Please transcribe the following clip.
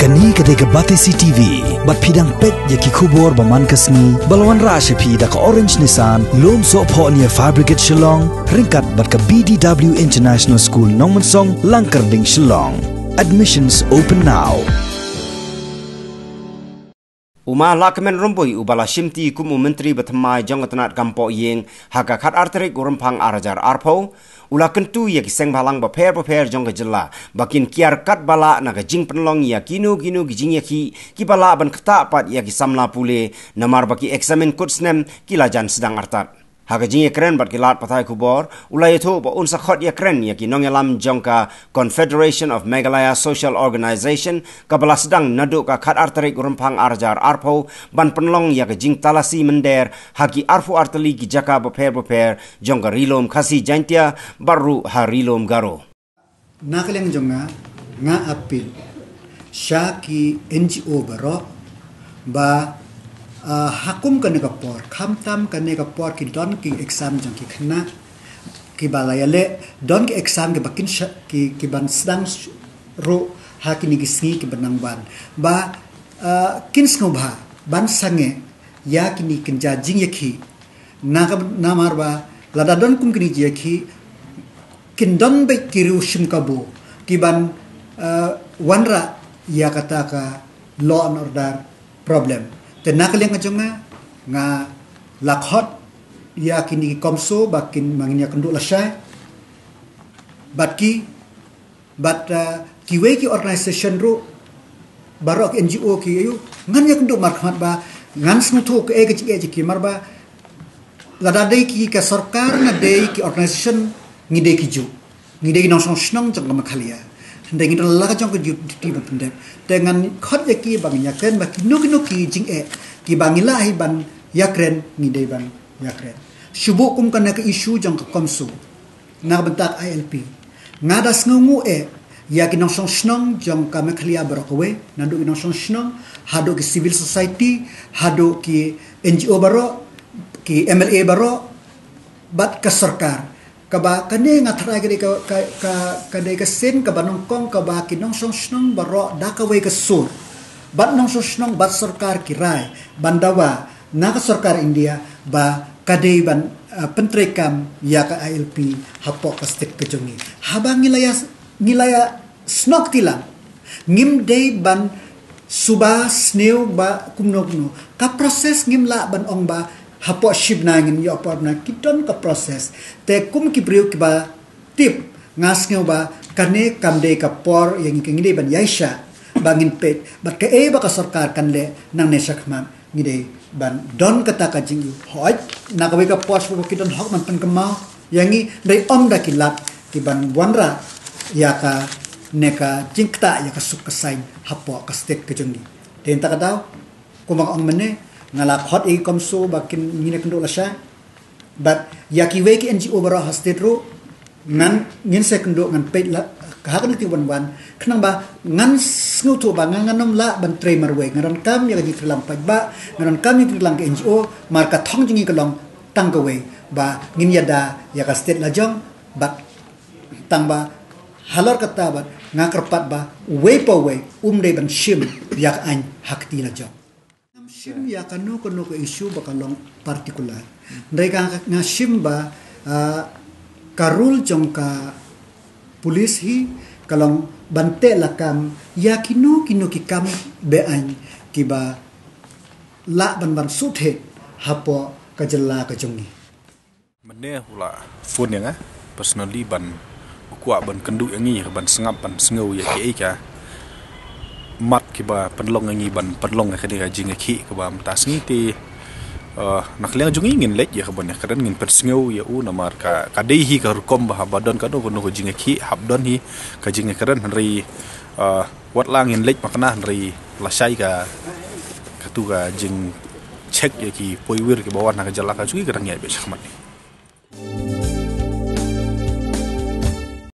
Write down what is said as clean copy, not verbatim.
Kani kadega Batisi TV, bat pidang pet yaki kubor baman kasni, balwan rasha pida ka Orange Nissan, lom so po niya Fabricate Shillong, ringkat bat ka BDW International School Nongmansong, Langkarding Shillong. Admissions open now. Uma lakmen romboi ubala shimti kumu menteri bertemai jangatanat kampo yeng haka khat arterik urumpang arajar arpo ula kentu ya kiseng balang baper jong jela bakin kiar kat bala naga jing penlong ya kinu gijing ya ki bala ban kata pat ya kisamla pule namar baki eksamen kutsnem kilajan sedang artat haka jing ya keren bat kilat patai kubor ula itu ba unsa khot ya keren ya ki nongelam jongka Confederation of Meghalaya Social Organization kabala sedang naduk ka khat arterik urumpang arajar arpo ban penlong ya ke jing talasi mender haki arfu arteli ki jaka baper jongka rilom khasi jantia baru harilom garo nakaleng jonga nga apil syaki NGO baro ba hakum kane kapor khamtam kane kapor ki don ki exam jang ki khna ki balayale don ki exam ke bakin ki ban sedang ro hakini ki sngi ki benang ban ba kin snobha ban sange ya kini kinja jing yakhi namar ba lada don kum kini yakhi kin don be kiru shim kabu ki ban wanra ya kata ka law and order problem te nakaleng ajonga nga lakhot ya kini komso bakin manginya kenduk lasai bat kiwe ki organisation ro barok NGO ki ayu ngan ya kenduk markhat ba ngan smutu ke ki marba lada dei ki ka sarkar na dei ki organisation ngide ki ju ngide ki nong snong jang ma khalia ndeng ita la jong ki ti bapende dengan khot ya ki bang yakren ba ki ki jing ki bangila hi ban yakren ngide ban yakren shubu kum kana ka issue jang ka komsu na bentak ILP ngada snungu ya ki nong snong jang ka maklia barokwe nandu ki nong snong hado ki civil society hado ki NGO baro ki MLA baro bat ka sarkar kaba kane ngathrai ka dei ka sen ka banong kong ka ba ki nong snong baro da ka we ka sur bat nong snong bat sarkar kirai bandawa na ka sarkar India ba kadei ban pentrekam ya ka ILP hapo ka stik ka jongi habang ngilaya snok tilang ngim dei ban suba sneu ba kumno ka proses ngim la ban ong ba hapo ship na ngin yo pa na kiton ka proses te kum ki briu ki ba tip ngas ngeu ba kane kamde ka por yang ngide ban yaisha bangin pet bat ka ba ka sarkar kanle nang ne sakman ngide ban don kata ka jing hoi na ka ka pos ko kiton hok man pen kemau yangi dai om da kilat ki ban wanra ya ka neka jingta ya ka suk ka sain hapo ka stek ka jongi ten ta ka daw kumang ong mene ngalak hot e komso bakin ngine kendo lasha but yakiwe ki NGO bara hastedro nan ngin sekendo ngan pet la kahakan ti wan khnang ba ngan snutu ba ngannom la ban tre marwe ngaran kam ya ji trilam pa ba ngaran kam ni trilang ke NGO marka thong jingi kalong tanggawe ba ngin yada ya ka state lajong ba tang ba halor kata ba ngakerpat ba we umde ban shim yak an hakti lajong shim ya kanu ke isu bakalong partikular mereka ngashim ba karul jongka polis hi kalong bante lakam ya kinu ki kam bean kiba la ban suthe hapo kajela kajongi mene hula phone yang personally ban kwa ban kendu yangi ban sengap ban sengau ya ki ka mat kiba penlong ngi ban penlong ka dia jing ki kiba tasngi ti nakliang jungi ngin lek ya kabon ya kadan ngin persngeu ya u namar ka kadei hi ka rukom ba badon ka no jing ki habdon hi ka jing kadan ri wat lang ngin lek makna ri lasai ka tu ka jing cek ya ki poiwir ki bawan ka jala ka jungi kadang ya be sakmat